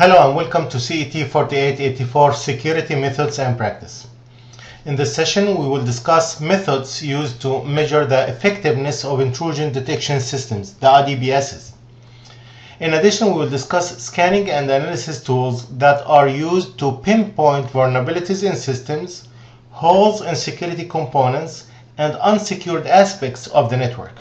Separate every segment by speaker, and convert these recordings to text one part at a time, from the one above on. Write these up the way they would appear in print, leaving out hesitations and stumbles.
Speaker 1: Hello and welcome to CET 4884 Security Methods and Practice. In this session, we will discuss methods used to measure the effectiveness of intrusion detection systems, the IDBSs. In addition, we will discuss scanning and analysis tools that are used to pinpoint vulnerabilities in systems, holes in security components, and unsecured aspects of the network.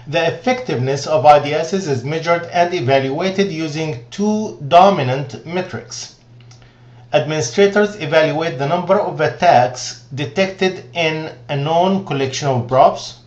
Speaker 1: The effectiveness of IDSs is measured and evaluated using two dominant metrics. Administrators evaluate the number of attacks detected in a known collection of props,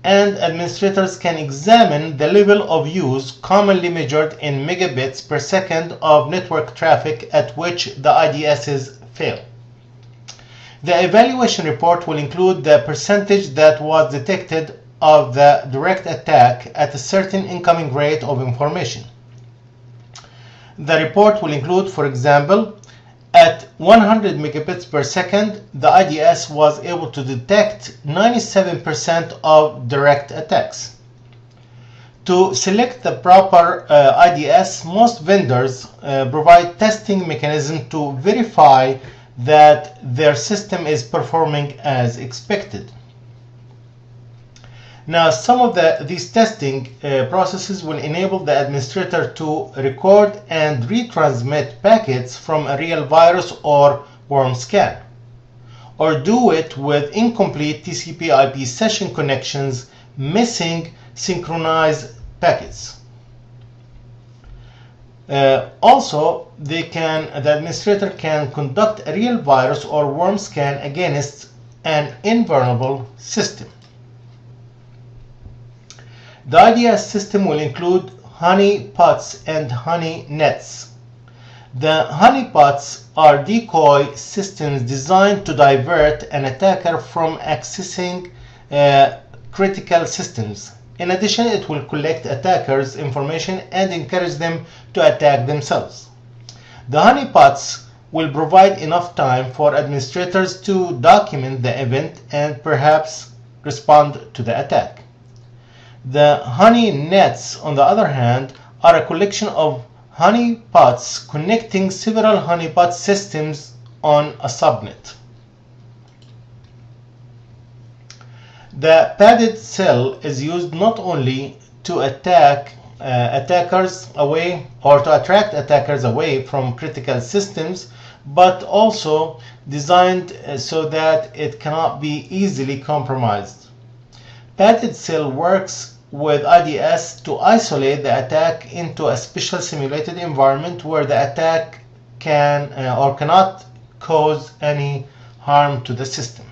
Speaker 1: and administrators can examine the level of use commonly measured in megabits per second of network traffic at which the IDSs fail. The evaluation report will include the percentage that was detected of the direct attack at a certain incoming rate of information. The report will include, for example, at 100 megabits per second, the IDS was able to detect 97% of direct attacks. To select the proper IDS, most vendors provide testing mechanisms to verify that their system is performing as expected. Now, some of these testing processes will enable the administrator to record and retransmit packets from a real virus or worm scan, or do it with incomplete TCP/IP session connections missing synchronized packets. Also, the administrator can conduct a real virus or worm scan against an invulnerable system. The IDS system will include honeypots and honey nets. The honeypots are decoy systems designed to divert an attacker from accessing critical systems. In addition, it will collect attackers' information and encourage them to attack themselves. The honeypots will provide enough time for administrators to document the event and perhaps respond to the attack. The honey nets, on the other hand, are a collection of honeypots connecting several honeypot systems on a subnet. The padded cell is used not only to attract attackers away from critical systems, but also designed so that it cannot be easily compromised. Padded cell works with IDS to isolate the attack into a special simulated environment where the attack can or cannot cause any harm to the system.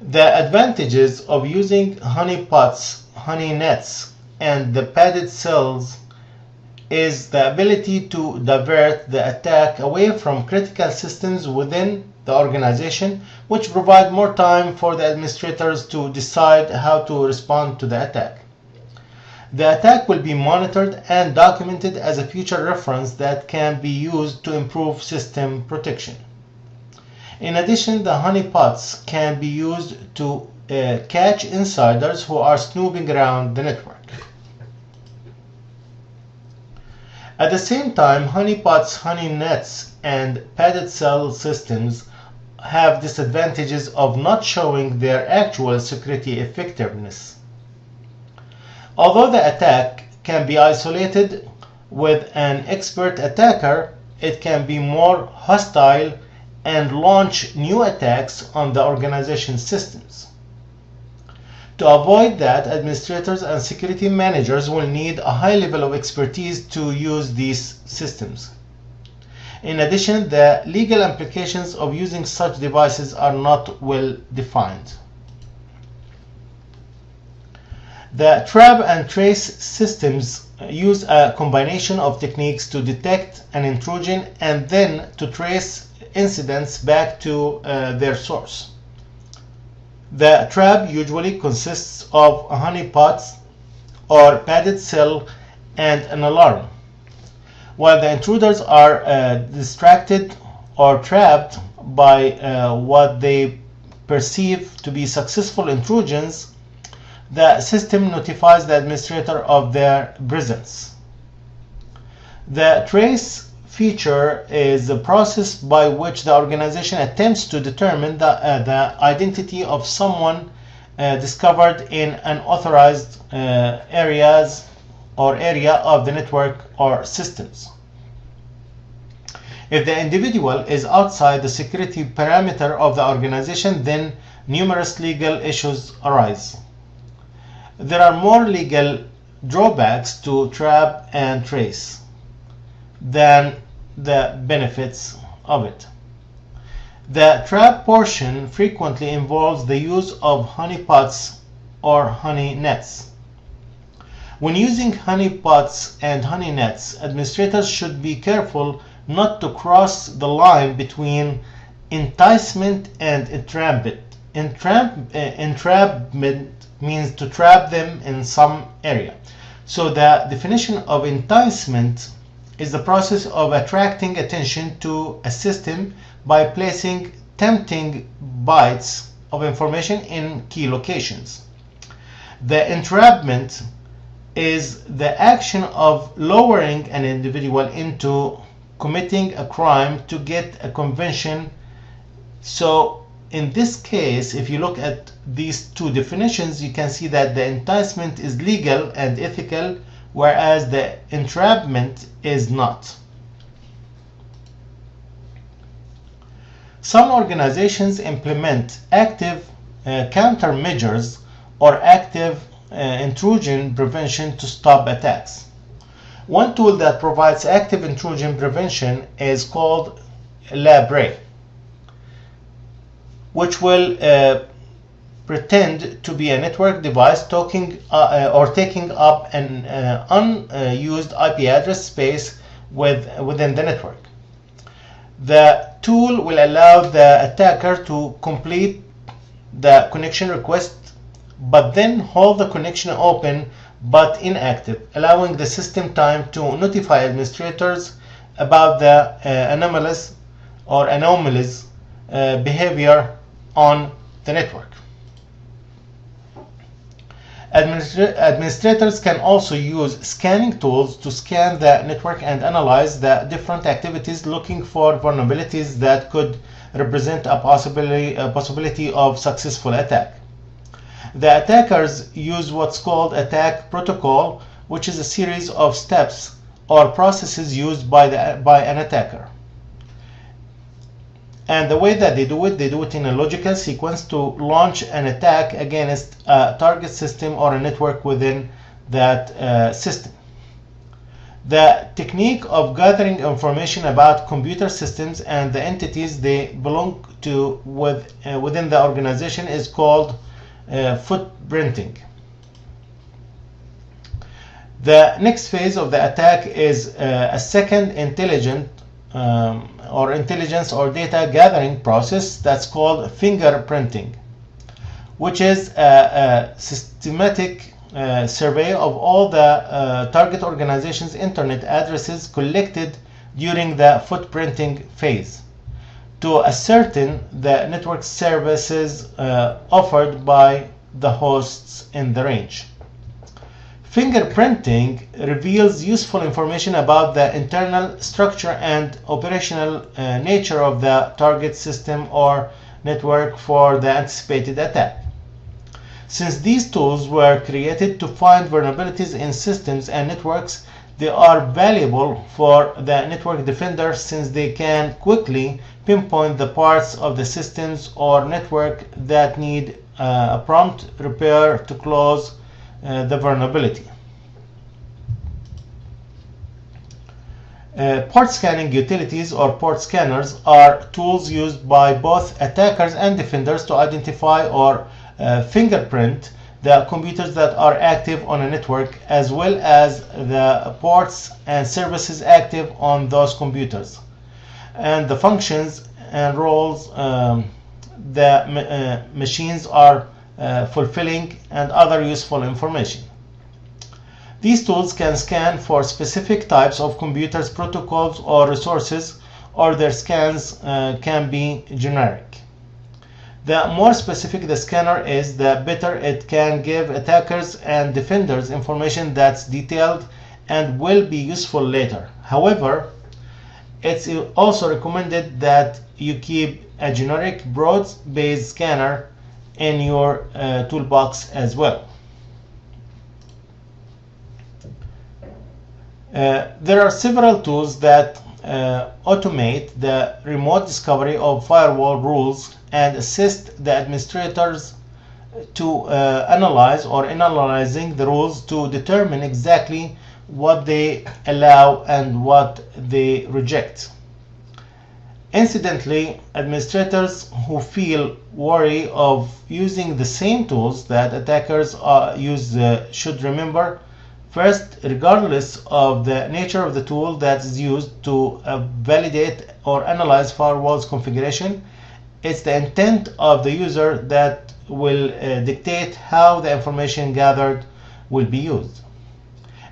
Speaker 1: The advantages of using honeypots, honey nets, and the padded cells is the ability to divert the attack away from critical systems within the organization, which provide more time for the administrators to decide how to respond to the attack. The attack will be monitored and documented as a future reference that can be used to improve system protection. In addition, the honeypots can be used to catch insiders who are snooping around the network. At the same time, honeypots, honey nets, and padded cell systems have disadvantages of not showing their actual security effectiveness. Although the attack can be isolated with an expert attacker, it can be more hostile and launch new attacks on the organization's systems. To avoid that, administrators and security managers will need a high level of expertise to use these systems. In addition, the legal implications of using such devices are not well defined. The trap and trace systems use a combination of techniques to detect an intrusion and then to trace incidents back to their source. The trap usually consists of honeypots or padded cell and an alarm. While the intruders are distracted or trapped by what they perceive to be successful intrusions, the system notifies the administrator of their presence. The trace feature is a process by which the organization attempts to determine the identity of someone discovered in unauthorized areas or area of the network or systems. If the individual is outside the security parameter of the organization, then numerous legal issues arise. There are more legal drawbacks to trap and trace than the benefits of it. The trap portion frequently involves the use of honeypots or honey nets. When using honeypots and honey nets, administrators should be careful not to cross the line between enticement and entrapment. Entrapment means to trap them in some area. So the definition of enticement is the process of attracting attention to a system by placing tempting bytes of information in key locations. The entrapment is the action of lowering an individual into committing a crime to get a conviction. So in this case, if you look at these two definitions, you can see that the enticement is legal and ethical, whereas the entrapment is not. Some organizations implement active countermeasures or active intrusion prevention to stop attacks. One tool that provides active intrusion prevention is called LabRay, which will pretend to be a network device taking up an unused IP address space within the network. The tool will allow the attacker to complete the connection request, but then hold the connection open but inactive, allowing the system time to notify administrators about the anomalous behavior on the network. Administrators can also use scanning tools to scan the network and analyze the different activities, looking for vulnerabilities that could represent a possibility of successful attack. The attackers use what's called attack protocol, which is a series of steps or processes used by an attacker. And the way that they do it in a logical sequence to launch an attack against a target system or a network within that system. The technique of gathering information about computer systems and the entities they belong to within the organization is called footprinting. The next phase of the attack is a second intelligence or data gathering process that's called fingerprinting, which is a systematic survey of all the target organization's internet addresses collected during the footprinting phase to ascertain the network services offered by the hosts in the range. Fingerprinting reveals useful information about the internal structure and operational nature of the target system or network for the anticipated attack. Since these tools were created to find vulnerabilities in systems and networks, they are valuable for the network defender since they can quickly pinpoint the parts of the systems or network that need a prompt repair to close the vulnerability. Port scanning utilities or port scanners are tools used by both attackers and defenders to identify or fingerprint the computers that are active on a network, as well as the ports and services active on those computers, and the functions and roles the machines are fulfilling, and other useful information. These tools can scan for specific types of computers, protocols, or resources, or their scans can be generic. The more specific the scanner is, the better it can give attackers and defenders information that's detailed and will be useful later. However, it's also recommended that you keep a generic broad-based scanner in your toolbox as well. There are several tools that automate the remote discovery of firewall rules and assist the administrators to analyze or in analyzing the rules to determine exactly what they allow and what they reject. Incidentally, administrators who feel wary of using the same tools that attackers use should remember, first, regardless of the nature of the tool that is used to validate or analyze firewall's configuration, it's the intent of the user that will dictate how the information gathered will be used.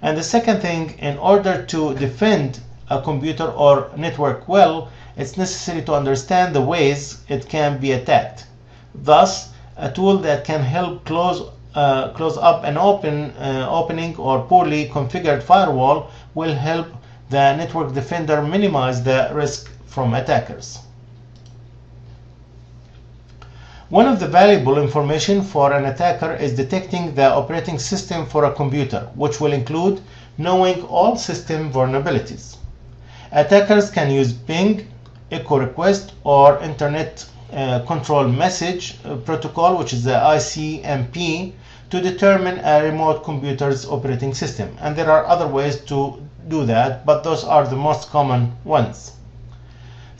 Speaker 1: And the second thing, in order to defend a computer or network well, it's necessary to understand the ways it can be attacked. Thus, a tool that can help close up an opening or poorly configured firewall will help the network defender minimize the risk from attackers. One of the valuable information for an attacker is detecting the operating system for a computer, which will include knowing all system vulnerabilities. Attackers can use ping, echo request, or internet control message protocol, which is the ICMP, to determine a remote computer's operating system. And there are other ways to do that, but those are the most common ones.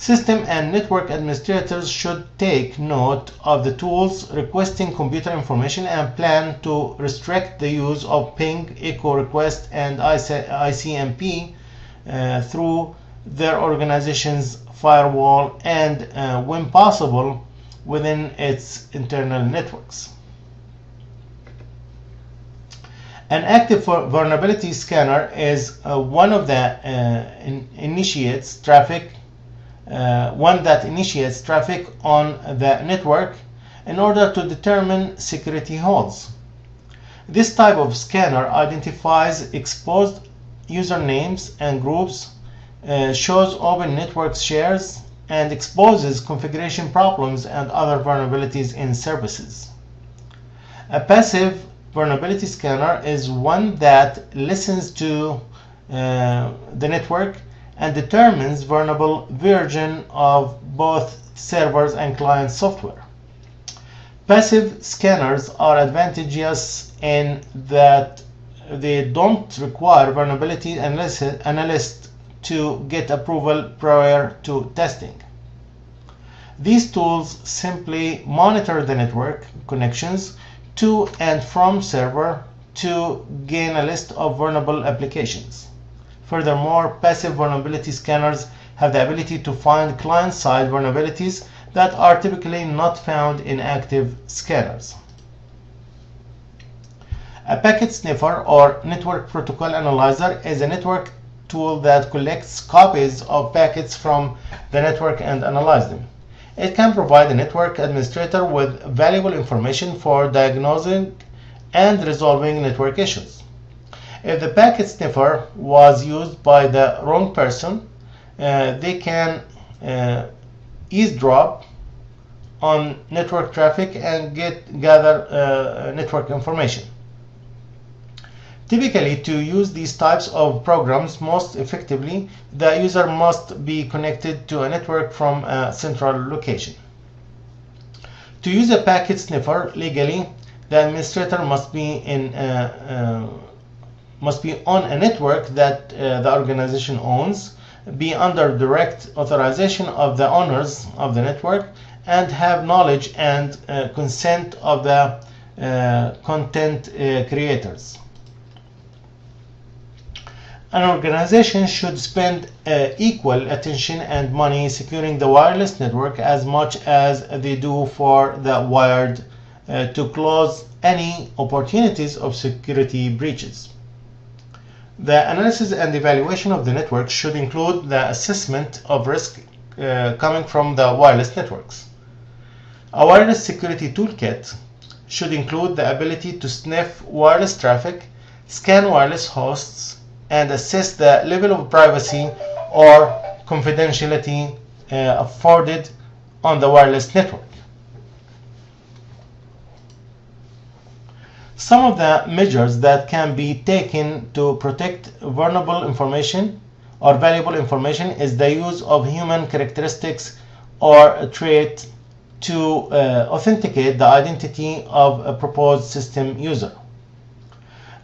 Speaker 1: System and network administrators should take note of the tools requesting computer information and plan to restrict the use of ping, echo request, and ICMP through their organization's firewall and, when possible, within its internal networks. An active vulnerability scanner is one that initiates traffic on the network in order to determine security holes. This type of scanner identifies exposed usernames and groups, shows open network shares, and exposes configuration problems and other vulnerabilities in services. A passive vulnerability scanner is one that listens to the network and determines vulnerable version of both servers and client software. Passive scanners are advantageous in that they don't require vulnerability analysts to get approval prior to testing. These tools simply monitor the network connections to and from server to gain a list of vulnerable applications. Furthermore, passive vulnerability scanners have the ability to find client-side vulnerabilities that are typically not found in active scanners. A packet sniffer or network protocol analyzer is a network tool that collects copies of packets from the network and analyzes them. It can provide the network administrator with valuable information for diagnosing and resolving network issues. If the packet sniffer was used by the wrong person, they can eavesdrop on network traffic and gather network information. Typically, to use these types of programs most effectively, the user must be connected to a network from a central location. To use a packet sniffer legally, the administrator must be on a network that the organization owns, be under direct authorization of the owners of the network, and have knowledge and consent of the content creators. An organization should spend equal attention and money securing the wireless network as much as they do for the wired to close any opportunities of security breaches. The analysis and evaluation of the network should include the assessment of risk coming from the wireless networks. A wireless security toolkit should include the ability to sniff wireless traffic, scan wireless hosts, and assess the level of privacy or confidentiality afforded on the wireless network. Some of the measures that can be taken to protect vulnerable information or valuable information is the use of human characteristics or a trait to authenticate the identity of a proposed system user.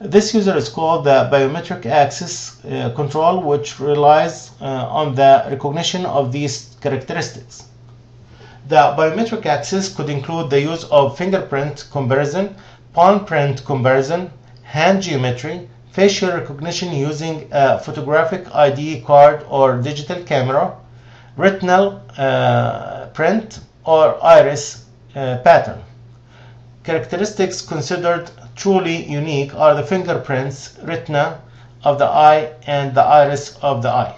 Speaker 1: This user is called the biometric access control, which relies on the recognition of these characteristics. The biometric access could include the use of fingerprint comparison, palm print comparison, hand geometry, facial recognition using a photographic ID card or digital camera, retinal print, or iris pattern. Characteristics considered truly unique are the fingerprints, retina of the eye, and the iris of the eye.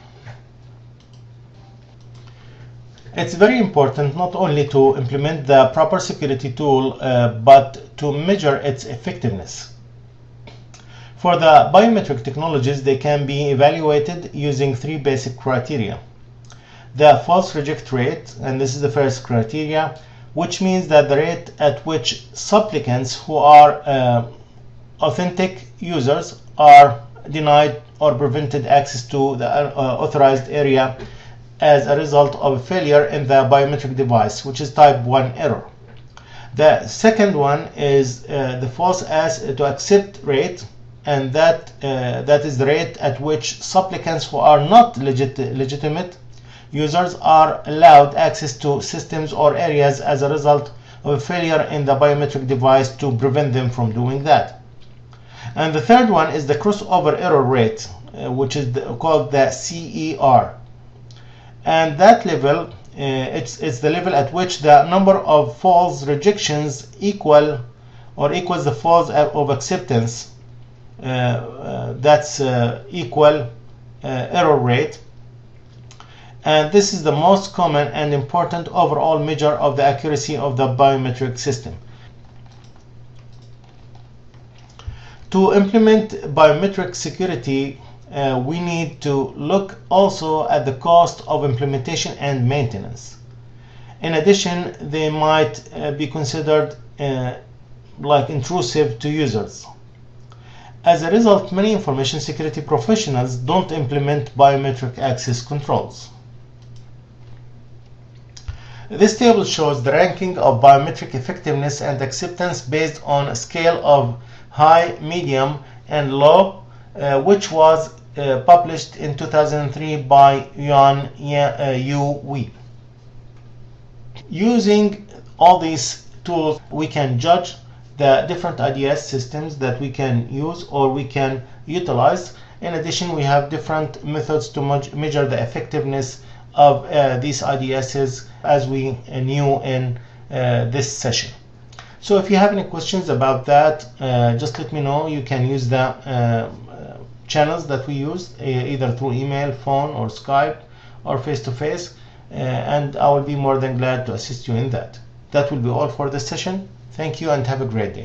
Speaker 1: It's very important not only to implement the proper security tool, but to measure its effectiveness. For the biometric technologies, they can be evaluated using three basic criteria. The false reject rate, and this is the first criteria, which means that the rate at which supplicants who are authentic users are denied or prevented access to the authorized area as a result of a failure in the biometric device, which is type 1 error. The second one is the false ask to accept rate, and that is the rate at which supplicants who are not legitimate users are allowed access to systems or areas as a result of a failure in the biometric device to prevent them from doing that. And the third one is the crossover error rate, which is called the CER. And that level, it's the level at which the number of false rejections equals the false of acceptance. That's equal error rate. And this is the most common and important overall measure of the accuracy of the biometric system. To implement biometric security, we need to look also at the cost of implementation and maintenance. In addition, they might be considered like intrusive to users. As a result, many information security professionals don't implement biometric access controls. This table shows the ranking of biometric effectiveness and acceptance based on a scale of high, medium, and low, which was published in 2003 by Yuan Yu Wei. Using all these tools, we can judge the different IDS systems that we can use or we can utilize. In addition, we have different methods to measure the effectiveness of these IDSs, as we knew in this session. So if you have any questions about that, just let me know. You can use the channels that we use, either through email, phone, or Skype, or face-to-face, and I will be more than glad to assist you in that. That will be all for this session. Thank you and have a great day.